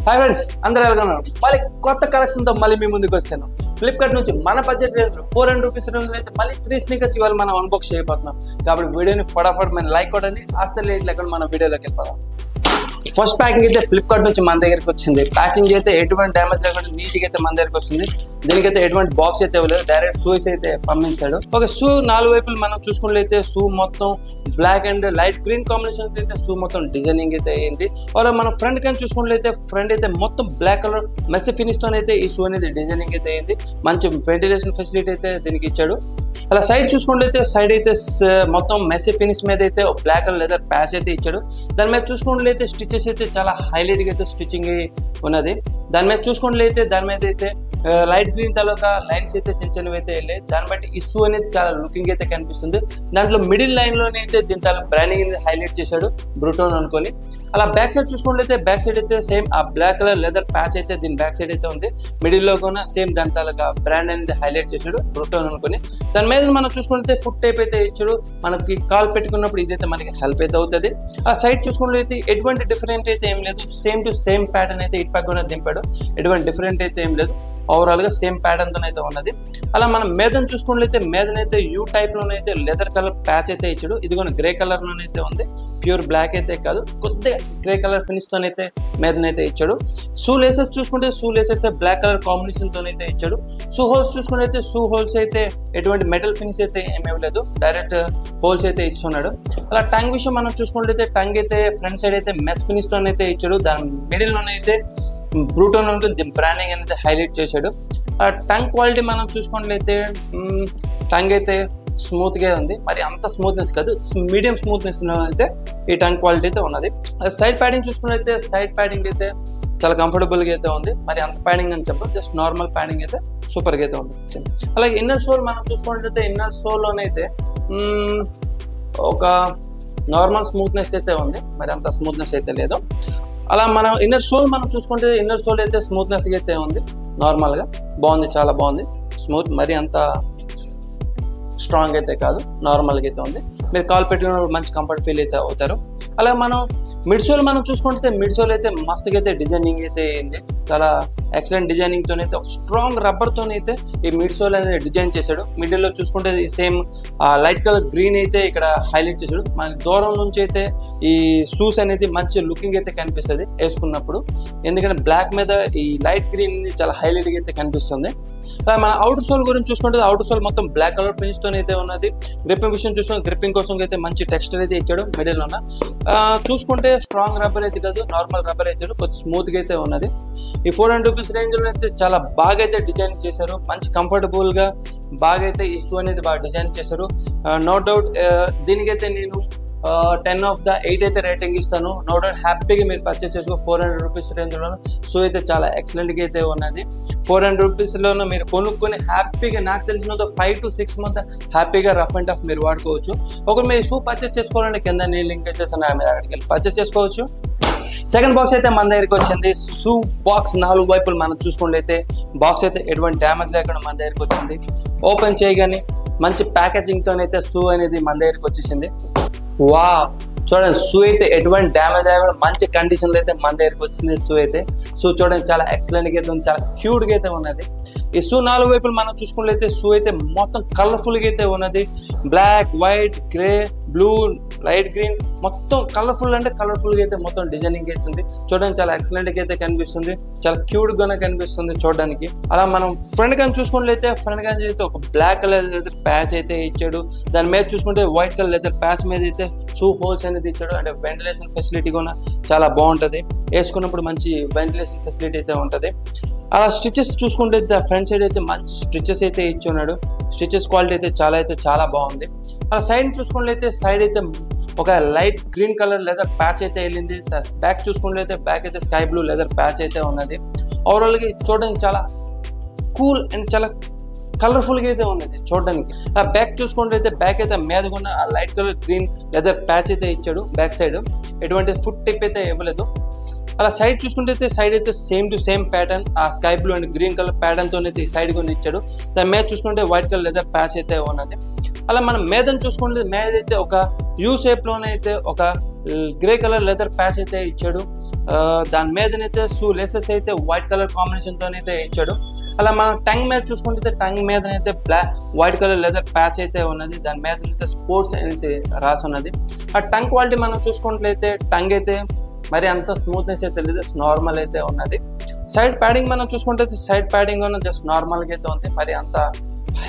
Hi friends, అందరూ ఎలా ఉన్నారు? మళ్ళీ కొత్త కలెక్షన్తో మళ్ళీ మీ ముందుకు వచ్చాను. ఫ్లిప్కార్ట్ నుంచి మన బడ్జెట్ రేంజ్ ₹400 అయితే మళ్ళీ 3 స్నీకర్స్ ఇవాళ మనం అన్బాక్స్ చేయబోతున్నాం. కాబట్టి వీడియోని ఫటాఫట్ మన లైక్ కొట్టండి. అస్సలు లేట్ లేకుండా మన వీడియోలోకి వెళ్ళిపోదాం. ఫస్ట్ ప్యాకింగ్ అయితే ఫ్లిప్కార్ట్ నుంచి మన దగ్గరికి వచ్చింది. ప్యాకింగ్ అయితే ఎటువంటి డ్యామేజ్ లేకుండా నీట్గా అయితే మన దగ్గరికి వస్తుంది. దీనికైతే ఎటువంటి బాక్స్ అయితే ఇవ్వలేదు, డైరెక్ట్ షూస్ అయితే పంపించాడు. ఒక షూ 4 వైపులు మనం చూసుకున్నట్లయితే షూ మొత్తం black and light green combination అయితే షూ మొత్తం డిజైనింగ్ అయితే అయింది. అలా మనం ఫ్రంట్ కానీ చూసుకున్నట్లయితే ఫ్రంట్ అయితే మొత్తం బ్లాక్ కలర్ మెస్సీ ఫినిష్ తో అయితే ఈ షూ అనేది డిజైనింగ్ అయితే అయింది. మంచి వెంటిలేషన్ ఫెసిలిటీ అయితే దీనికి ఇచ్చాడు. అలా సైడ్ చూసుకున్నట్లయితే సైడ్ అయితే మొత్తం మెస్సీ ఫినిష్ మీద అయితే బ్లాక్ కలర్ లెదర్ ప్యాచ్ అయితే ఇచ్చాడు. దాని మీద చూసుకున్నట్లయితే స్టిచెస్ అయితే చాలా హైలైట్ గా అయితే స్టిచ్చింగ్ ఉన్నది. దాని మీద చూసుకున్నట్లయితే దాని మీద అయితే లైట్ గ్రీన్ తాలూకా లైన్స్ అయితే చిన్న చిన్నవి అయితే వెళ్ళాయి. దాన్ని బట్టి ఈ షూ అనేది చాలా లుకింగ్ అయితే కనిపిస్తుంది. దాంట్లో మిడిల్ లైన్ లోనే అయితే దీని తాలూకా బ్రాండింగ్ అనేది హైలైట్ చేశాడు బ్రూటోన్ అనుకొని. అలా బ్యాక్ సైడ్ చూసుకున్నట్లయితే బ్యాక్ సైడ్ అయితే సేమ్ ఆ బ్లాక్ కలర్ లెదర్ ప్యాచ్ అయితే దీని బ్యాక్ సైడ్ అయితే ఉంది. మిడిల్ లో కూడా సేమ్ దాని తాలూకా బ్రాండ్ అనేది హైలైట్ చేశాడు బ్రూటోన్ అనుకొని. దాని మీద మనం చూసుకున్నట్లయితే ఫుట్ టైప్ అయితే ఇచ్చాడు. మనకి కాల్ పెట్టుకున్నప్పుడు ఇదైతే మనకి హెల్ప్ అయితే అవుతుంది. ఆ సైడ్ చూసుకున్నట్లయితే ఎటువంటి డిఫరెంట్ అయితే ఏం లేదు. సేమ్ టు సేమ్ ప్యాటర్న్ అయితే ఇటు పక్కన దింపాడు. ఎటువంటి డిఫరెంట్ అయితే ఏం లేదు. ఓవరాల్ గా సేమ్ ప్యాటర్న్ తోనైతే ఉన్నది. అలా మనం మేదన్ చూసుకున్నట్లయితే మేదన్ అయితే యూ టైప్ లోనైతే లెదర్ కలర్ ప్యాచ్ అయితే ఇచ్చాడు. ఇది కూడా గ్రే కలర్ లోనైతే ఉంది. ప్యూర్ బ్లాక్ అయితే కాదు, కొద్దిగా గ్రే కలర్ ఫినిష్ తోనైతే మేదన్ అయితే ఇచ్చాడు. షూ లేసెస్ చూసుకుంటే షూ లేసెస్ అయితే బ్లాక్ కలర్ కాంబినేషన్ తోనైతే ఇచ్చాడు. షూ హోల్స్ చూసుకుంటే షూ హోల్స్ అయితే ఎటువంటి మెటల్ ఫినిష్ అయితే ఏమీ లేదు, డైరెక్ట్ హోల్స్ అయితే ఇస్తున్నాడు. అలా టంగ్ విషయం మనం చూసుకుంటే టంగ్ అయితే ఫ్రంట్ సైడ్ అయితే మెస్ ఫినిష్ తోనైతే ఇచ్చాడు. దాని మిడిల్ లోనైతే బ్రూటోన్ ఉంటుంది బ్రాండింగ్ అనేది హైలైట్ చేశాడు. ఆ టంగ్ క్వాలిటీ మనం చూసుకున్నట్లయితే టంగ్ అయితే స్మూత్ గా ఉంది. మరి అంత స్మూత్నెస్ కాదు, మీడియం స్మూత్నెస్ అయితే ఈ టంగ్ క్వాలిటీ అయితే ఉన్నది. సైడ్ ప్యాడింగ్ చూసుకున్నట్లయితే సైడ్ ప్యాడింగ్ అయితే చాలా కంఫర్టబుల్ గా అయితే ఉంది. మరి అంత ప్యాడింగ్ అని చెప్పదు, జస్ట్ నార్మల్ ప్యాడింగ్ అయితే సూపర్ గా అయితే ఉంది. అలాగే ఇన్నర్ సోల్ మనం చూసుకున్నట్లయితే ఇన్నర్ సోల్ లోనైతే ఒక నార్మల్ స్మూత్నెస్ అయితే ఉంది. మరి అంత స్మూత్నెస్ అయితే లేదు. అలా మనం ఇన్నర్ సోల్ మనం చూసుకుంటే ఇన్నర్ సోల్ అయితే స్మూత్నెస్ అయితే ఉంది. నార్మల్ గా బాగుంది, చాలా బాగుంది. స్మూత్, మరి అంత స్ట్రాంగ్ అయితే కాదు, నార్మల్గా అయితే ఉంది. మీరు కాల్ పెట్టుకున్నప్పుడు మంచి కంఫర్ట్ ఫీల్ అయితే అవుతారు. అలా మనం మిడ్ సోల్ మనం చూసుకుంటే మిడ్ సోల్ అయితే మస్తుగా అయితే డిజైనింగ్ అయితే అయింది. చాలా ఎక్సలెంట్ డిజైనింగ్ తోనైతే ఒక స్ట్రాంగ్ రబ్బర్ తోనైతే ఈ మిడ్ సోల్ అనేది డిజైన్ చేశాడు. మిడిల్ లో చూసుకుంటే సేమ్ లైట్ కలర్ గ్రీన్ అయితే ఇక్కడ హైలైట్ చేశాడు. మనకి దూరం నుంచి అయితే ఈ షూస్ అనేది మంచి లుకింగ్ అయితే కనిపిస్తుంది వేసుకున్నప్పుడు. ఎందుకంటే బ్లాక్ మీద ఈ లైట్ గ్రీన్ చాలా హైలైట్ గా అయితే కనిపిస్తుంది. అలా మన అవుటర్ సోల్ గురించి చూసుకుంటే అవుటర్ సోల్ మొత్తం బ్లాక్ కలర్ ఫినిష్ తోనైతే ఉన్నది. గ్రిప్పింగ్ విషయం చూసుకుంటే గ్రిప్పింగ్ కోసం అయితే మంచి టెక్స్చర్ అయితే ఇచ్చాడు. మిడిల్ లోన చూసుకుంటే స్ట్రాంగ్ రబ్బర్ అయితే కాదు, నార్మల్ రబ్బర్ అయితే కొంచెం స్మూత్ గా అయితే ఉన్నది. ఈ ₹400 రేంజ్ లో అయితే చాలా బాగా అయితే డిజైన్ చేశారు. మంచి కంఫర్టబుల్ గా బాగా అయితే ఈ షూ అనేది బాగా డిజైన్ చేశారు. నో డౌట్ దీనికైతే నేను 10 of the 8 అయితే రేటింగ్ ఇస్తాను. నో డౌట్ హ్యాపీగా మీరు పర్చేస్ చేసుకో. ₹400 రేంజ్ లోను షూ అయితే చాలా ఎక్సలెంట్ గా అయితే ఉన్నది. ₹400 లోను మీరు కొనుక్కొని హ్యాపీగా, నాకు తెలిసినంత 5 to 6 months హ్యాపీగా రఫ్ అండ్ టఫ్ మీరు వాడుకోవచ్చు. ఒకరు మీరు షూ పర్చేస్ చేసుకోవాలంటే కింద నేను లింక్ ఇచ్చేసాను, మీరు అక్కడికి వెళ్ళి పర్చేస్ చేసుకోవచ్చు. సెకండ్ బాక్స్ అయితే మన దగ్గరికి వచ్చింది. షూ బాక్స్ 4 వైపులు మనం చూసుకున్నట్లయితే బాక్స్ అయితే ఎటువంటి డ్యామేజ్ లేకుండా మన దగ్గరికి వచ్చింది. ఓపెన్ చేయగానే మంచి ప్యాకేజింగ్ తోనైతే షూ అనేది మన దగ్గరికి వచ్చేసింది. వా చూడండి, షూ అయితే ఎటువంటి డ్యామేజ్ అయ్యకుండా మంచి కండిషన్ లో అయితే మన దగ్గరికి వచ్చింది. షూ అయితే షూ చూడండి చాలా ఎక్సలెంట్ గా అయితే ఉంది, చాలా క్యూట్ గా అయితే ఉన్నది. ఈ షూ 4 వైపులు మనం చూసుకున్నట్లయితే షూ అయితే మొత్తం కలర్ఫుల్ గా అయితే ఉన్నది. Black, white, grey, blue, light green మొత్తం కలర్ఫుల్ అంటే కలర్ఫుల్ గా అయితే మొత్తం డిజైనింగ్ అవుతుంది. చూడడానికి చాలా ఎక్సలెంట్ గా అయితే కనిపిస్తుంది, చాలా క్యూట్ గానే కనిపిస్తుంది చూడడానికి. అలా మనం ఫ్రంట్ కానీ చూసుకున్నట్లయితే ఫ్రంట్ కానీ అయితే ఒక బ్లాక్ కలర్ లెదర్ ప్యాచ్ అయితే ఇచ్చాడు. దాని మీద చూసుకుంటే వైట్ కలర్ లెదర్ ప్యాచ్ మీద అయితే షూ హోల్స్ అనేది ఇచ్చాడు. అంటే వెంటిలేషన్ ఫెసిలిటీ కూడా చాలా బాగుంటది. వేసుకున్నప్పుడు మంచి వెంటిలేషన్ ఫెసిలిటీ అయితే ఉంటది. అలా స్టిచెస్ చూసుకుంటే ఫ్రంట్ సైడ్ అయితే మంచి స్టిచెస్ అయితే ఇచ్చి ఉన్నాడు. స్టిచెస్ క్వాలిటీ అయితే చాలా బాగుంది. అలా సైడ్ చూసుకున్నట్లయితే సైడ్ అయితే ఒక light green colour leather patch అయితే వెళ్ళింది. బ్యాక్ చూసుకున్నట్లయితే బ్యాక్ అయితే స్కై బ్లూ లెదర్ ప్యాచ్ అయితే ఉన్నది. ఓవరాల్ గా చూడడానికి చాలా కూల్ అండ్ చాలా కలర్ఫుల్ గా అయితే ఉన్నది చూడడానికి. ఆ బ్యాక్ చూసుకున్నట్లయితే బ్యాక్ అయితే మీద కూడా ఆ light colour green leather patch అయితే ఇచ్చాడు. బ్యాక్ సైడ్ ఎటువంటి ఫుట్ టిప్ అయితే ఇవ్వలేదు. అలా సైడ్ చూసుకుంటే సైడ్ అయితే సేమ్ టు సేమ్ ప్యాటర్న్, ఆ sky blue and green colour pattern తోనైతే సైడ్ కొని ఇచ్చాడు. దాని మీద చూసుకుంటే వైట్ కలర్ లెదర్ ప్యాచ్ అయితే ఉన్నది. అలా మనం మేదని చూసుకుంటే మీద అయితే ఒక యూ షేప్ లోనైతే ఒక గ్రే కలర్ లెదర్ ప్యాచ్ అయితే ఇచ్చాడు. దాని మీదనైతే షూ లెసెస్ అయితే వైట్ కలర్ కాంబినేషన్తో అయితే ఇచ్చాడు. అలా మనం టంగ్ మీద చూసుకుంటే టంగ్ మీదనైతే వైట్ కలర్ లెదర్ ప్యాచ్ అయితే ఉన్నది. దాని మీదనైతే స్పోర్ట్స్ అనేసి రాసి ఉన్నది. ఆ టంగ్ క్వాలిటీ మనం చూసుకున్నట్లయితే టంగ్ అయితే మరి అంత స్మూత్నెస్ అయితే లేదు, నార్మల్ అయితే ఉన్నది. సైడ్ ప్యాడింగ్ మనం చూసుకుంటే సైడ్ ప్యాడింగ్ జస్ట్ నార్మల్గా అయితే ఉంది, మరి అంత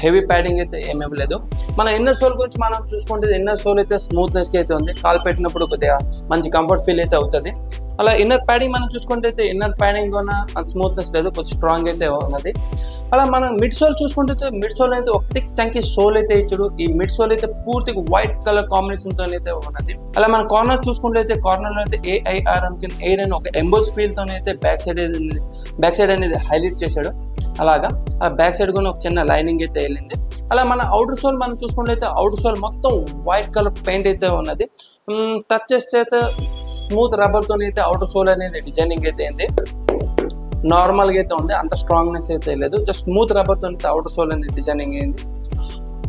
హెవీ ప్యాడింగ్ అయితే ఏమేమి లేదు. మన ఇన్నర్ సోల్ గురించి మనం చూసుకుంటే ఇన్నర్ సోల్ అయితే స్మూత్నెస్కి అయితే ఉంది, కాలు పెట్టినప్పుడు కొద్దిగా మంచి కంఫర్ట్ ఫీల్ అయితే అవుతుంది. అలా ఇన్నర్ ప్యాడింగ్ మనం చూసుకుంటే అయితే ఇన్నర్ ప్యాడింగ్ స్మూత్నెస్ లేదు, కొంచెం స్ట్రాంగ్ అయితే ఉన్నది. అలా మనం మిడ్ సోల్ చూసుకుంటే మిడ్ సోల్ అయితే ఒక థిక్ చంకీ సోల్ అయితే ఇచ్చాడు. ఈ మిడ్ సోల్ అయితే పూర్తిగా వైట్ కలర్ కాంబినేషన్తో అయితే ఉన్నది. అలా మన కార్నర్ చూసుకుంటే అయితే కార్నర్లో అయితే ఏఐఆర్ అనుకుని ఎయిర్ అని ఒక ఎంబోజ్ ఫీల్తో అయితే బ్యాక్ సైడ్ అనేది హైలైట్ చేశాడు. అలాగా ఆ బ్యాక్ సైడ్ కూడా ఒక చిన్న లైనింగ్ అయితే వెళ్ళింది. అలా మన అవుటర్ సోల్ మనం చూసుకుంటే అవుటర్ సోల్ మొత్తం వైట్ కలర్ పెయింట్ అయితే ఉన్నది. టచ్ చేస్తే అయితే స్మూత్ రబ్బర్తో అయితే అవుటర్ సోల్ అనేది డిజైనింగ్ అయితే అయింది. నార్మల్గా అయితే ఉంది, అంత స్ట్రాంగ్నెస్ అయితే లేదు, జస్ట్ స్మూత్ రబ్బర్తో అయితే అవుటర్ సోల్ అనేది డిజైనింగ్ అయింది.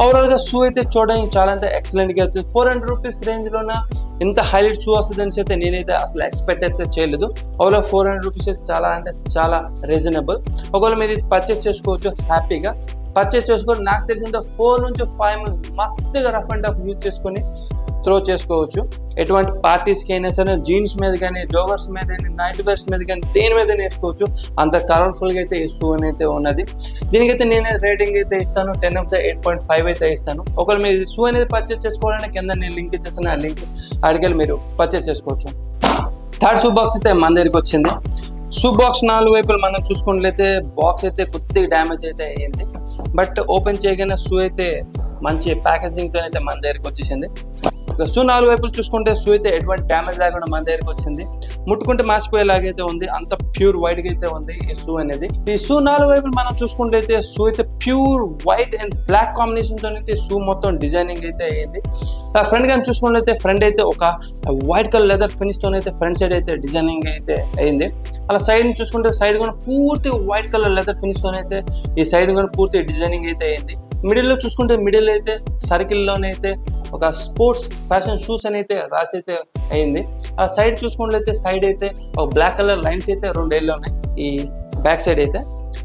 ఓవరాల్గా షూ అయితే చూడడానికి చాలా అయితే ఎక్సలెంట్గా అవుతుంది. 400 రూపీస్ రేంజ్లోన ఇంత హైలైట్ షూ వస్తుందని అయితే నేనైతే అసలు ఎక్స్పెక్ట్ అయితే చేయలేదు. ఒకవేళ 400 రూపీస్ అయితే చాలా అంటే చాలా రీజనబుల్. ఒకవేళ మీరు ఇది పర్చేస్ చేసుకోవచ్చు, హ్యాపీగా పర్చేస్ చేసుకొని నాకు తెలిసిన 4 నుంచి 5 మంత్స్ మస్తుగా రఫ్ అండ్ టఫ్ యూజ్ చేసుకొని త్రో చేసుకోవచ్చు. ఎటువంటి పార్టీస్కి అయినా సరే జీన్స్ మీద కానీ, జోగర్స్ మీద కానీ, నైట్ వేర్స్ మీద కానీ దేని మీద వేసుకోవచ్చు. అంత కలర్ఫుల్గా అయితే ఈ షూ అయితే ఉన్నది. దీనికైతే నేను రేటింగ్ అయితే ఇస్తాను 10 of the 8.5 అయితే ఇస్తాను. ఒకవేళ మీరు షూ అనేది పర్చేస్ చేసుకోవాలంటే కింద నేను లింక్ ఇచ్చేస్తాను, ఆ లింక్ అడిగి మీరు పర్చేస్ చేసుకోవచ్చు. థర్డ్ షూ బాక్స్ అయితే మన దగ్గరికి వచ్చింది. షూ బాక్స్ 4 వైపులు మనం చూసుకున్నట్లయితే బాక్స్ అయితే కొద్దిగా డ్యామేజ్ అయితే అయ్యింది, బట్ ఓపెన్ చేయగానే షూ అయితే మంచి ప్యాకేజింగ్తో అయితే మన దగ్గరికి వచ్చేసింది. షూ 4 వైపులు చూసుకుంటే షూ అయితే ఎటువంటి డ్యామేజ్ లేకుండా మన దగ్గరికి వచ్చింది. ముట్టుకుంటే మార్చిపోయేలాగైతే ఉంది, అంత ప్యూర్ వైట్గా అయితే ఉంది ఈ షూ అనేది. ఈ షూ 4 వైపులు మనం చూసుకుంటే అయితే షూ అయితే ప్యూర్ వైట్ అండ్ బ్లాక్ కాంబినేషన్తో అయితే షూ మొత్తం డిజైనింగ్ అయితే అయ్యింది. ఫ్రంట్ కానీ చూసుకున్నట్లయితే ఫ్రంట్ అయితే ఒక వైట్ కలర్ లెదర్ ఫినిష్తో అయితే ఫ్రంట్ సైడ్ అయితే డిజైనింగ్ అయితే అయ్యింది. అలా సైడ్ చూసుకుంటే సైడ్ కూడా పూర్తి వైట్ కలర్ లెదర్ ఫినిష్తో అయితే ఈ సైడ్ కూడా పూర్తి డిజైనింగ్ అయితే అయ్యింది. మిడిల్లో చూసుకుంటే మిడిల్ అయితే సర్కిల్లోనే అయితే ఒక స్పోర్ట్స్ ఫ్యాషన్ షూస్ అని అయితే రాసి అయితే అయింది. ఆ సైడ్ చూసుకున్నట్లయితే సైడ్ అయితే ఒక బ్లాక్ కలర్ లైన్స్ అయితే 2 ఏళ్ళు ఉన్నాయి ఈ బ్యాక్ సైడ్ అయితే.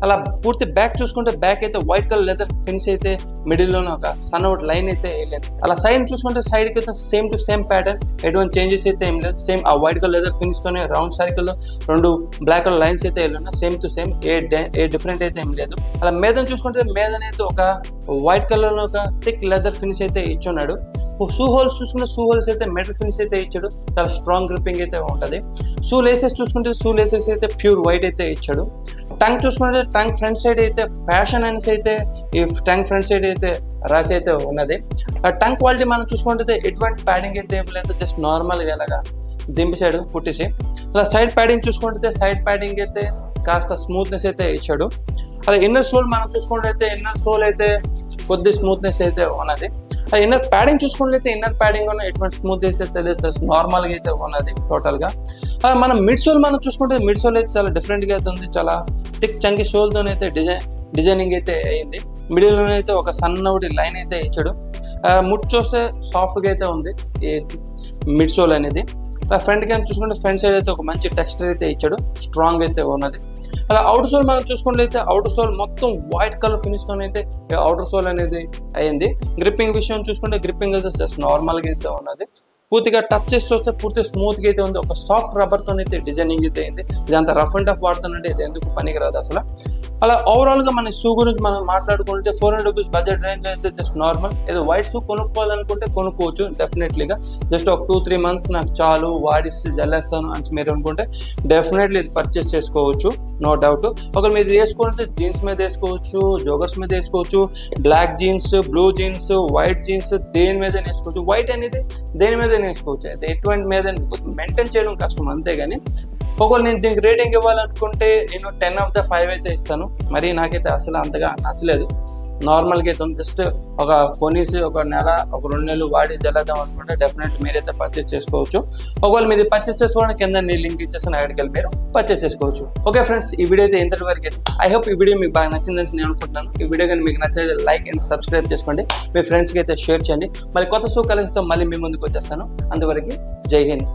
అలా పూర్తి బ్యాక్ చూసుకుంటే బ్యాక్ అయితే వైట్ కలర్ లెదర్ ఫినిష్ అయితే మిడిల్లోనే ఒక సన్నౌట్ లైన్ అయితే వేయలేదు. అలా సైడ్ చూసుకుంటే సైడ్కి అయితే సేమ్ టు సేమ్ ప్యాటర్న్, ఎటువంటి చేంజెస్ అయితే ఏం లేదు. సేమ్ ఆ వైట్ కలర్ లెదర్ ఫినిష్తోనే రౌండ్ సర్కిల్లో 2 బ్లాక్ కలర్ లైన్స్ అయితే వెళ్ళినా same to same, a different అయితే ఏం లేదు. అలా మీదన చూసుకుంటే మీదనైతే ఒక వైట్ కలర్లో ఒక థిక్ లెదర్ ఫినిష్ అయితే ఇచ్చున్నాడు. షూ హోల్స్ చూసుకుంటే షూ హోల్స్ అయితే మెటల్ ఫినిష్ అయితే ఇచ్చాడు, చాలా స్ట్రాంగ్ గ్రిప్పింగ్ అయితే ఉంటుంది. షూ లేసెస్ చూసుకుంటే షూ లేసెస్ అయితే ప్యూర్ వైట్ అయితే ఇచ్చాడు. టంగ్ చూసుకుంటే టంగ్ ఫ్రంట్ సైడ్ అయితే ఫ్యాషన్ అనేసి అయితే ఈ టంగ్ ఫ్రంట్ సైడ్ అయితే రాసి అయితే ఉన్నది. ఆ టంగ్ క్వాలిటీ మనం చూసుకుంటే ఎటువంటి ప్యాడింగ్ అయితే ఏం లేదు, జస్ట్ నార్మల్గా ఇలాగా దింపేసాడు కుట్టేసి. అలా సైడ్ ప్యాడింగ్ చూసుకుంటే సైడ్ ప్యాడింగ్ అయితే కాస్త స్మూత్నెస్ అయితే ఇచ్చాడు. అలా ఇన్నర్ సోల్ మనం చూసుకుంటే ఇన్నర్ సోల్ అయితే కొద్ది స్మూత్నెస్ అయితే ఉన్నది. ఇన్నర్ ప్యాడింగ్ చూసుకున్నట్లయితే ఇన్నర్ ప్యాడింగ్ ఉన్న ఎటువంటి స్మూత్నెస్ అయితే లేదు, నార్మల్గా అయితే ఉన్నది టోటల్గా. మనం మిడ్ సోల్ మనం చూసుకుంటే మిడ్ సోల్ అయితే చాలా డిఫరెంట్గా అయితే ఉంది, చాలా థిక్ చంకీ సోల్తో అయితే డిజైనింగ్ అయితే అయింది. మిడిల్లోనే అయితే ఒక సన్నటి లైన్ అయితే ఇచ్చాడు. ముట్ చూస్తే సాఫ్ట్గా అయితే ఉంది ఈ మిడ్ సోల్ అనేది. ఫ్రంట్ క్యాన్ చూసుకుంటే ఫ్రంట్ సైడ్ అయితే ఒక మంచి టెక్స్చర్ అయితే ఇచ్చాడు, స్ట్రాంగ్ అయితే ఉన్నది. అలా అవుటర్ సోల్ మనం చూసుకున్నట్లయితే అవుటర్ సోల్ మొత్తం వైట్ కలర్ ఫినిష్తో అయితే అవుటర్ సోల్ అనేది అయింది. గ్రిప్పింగ్ విషయం చూసుకుంటే గ్రిప్పింగ్ అయితే జస్ట్ నార్మల్గా అయితే ఉన్నది. పూర్తిగా టచ్ చేసి చూస్తే పూర్తి స్మూత్గా అయితే ఉంది, ఒక సాఫ్ట్ రబ్బర్తో అయితే డిజైనింగ్ అయితే అయింది. ఇదంతా రఫ్ అండ్ టఫ్ వాడుతానంటే ఇది ఎందుకు పనికిరాదు అసలు. అలా ఓవరాల్గా మన షూ గురించి మనం మాట్లాడుకుంటే 400 రూపీస్ బడ్జెట్ రేంజ్ అయితే జస్ట్ నార్మల్. ఏదో వైట్ షూ కొనుక్కోవాలనుకుంటే కొనుక్కోవచ్చు డెఫినెట్లీగా. జస్ట్ ఒక 2-3 మంత్స్ నాకు చాలు వాడిస్తే జల్లేస్తాను అని మీరు అనుకుంటే డెఫినెట్లీ ఇది పర్చేస్ చేసుకోవచ్చు, నో డౌట్. ఒకవేళ మీరు వేసుకుంటే జీన్స్ మీద వేసుకోవచ్చు, జోగర్స్ మీద వేసుకోవచ్చు, black jeans, blue jeans, white jeans దేని మీద వేసుకోవచ్చు. వైట్ అనేది దేని మీద వేసుకోవచ్చు, అయితే ఎటువంటి మీద మెయింటైన్ చేయడం కష్టం అంతేగాని. ఒకవేళ నేను దీనికి రేటింగ్ ఇవ్వాలనుకుంటే నేను 10 of the 5 అయితే ఇస్తాను. మరి నాకైతే అసలు అంతగా నచ్చలేదు, నార్మల్గా అయితే జస్ట్ ఒక కొనేసి ఒక నెల ఒక 2 నెలలు వాడి జల్లేద్దాం అనుకుంటే డెఫినెట్లీ మీరైతే పర్చేస్ చేసుకోవచ్చు. ఒకవేళ మీరు పర్చేస్ చేసుకోవడం కింద నేను లింక్ ఇచ్చేస్తాను, అక్కడికి వెళ్ళి మీరు పర్చేస్ చేసుకోవచ్చు. ఓకే ఫ్రెండ్స్, ఈ వీడియో అయితే ఇంతటి వరకు. ఐ హోప్ ఈ వీడియో మీకు బాగా నచ్చిందని నేను అనుకుంటున్నాను. ఈ వీడియో కానీ మీకు నచ్చితే లైక్ అండ్ సబ్స్క్రైబ్ చేసుకోండి, మీ ఫ్రెండ్స్కి అయితే షేర్ చేయండి. మళ్ళీ కొత్త షూ కలెక్షన్తో మళ్ళీ మీ ముందుకు వచ్చేస్తాను. అంతవరకు జై హింద్.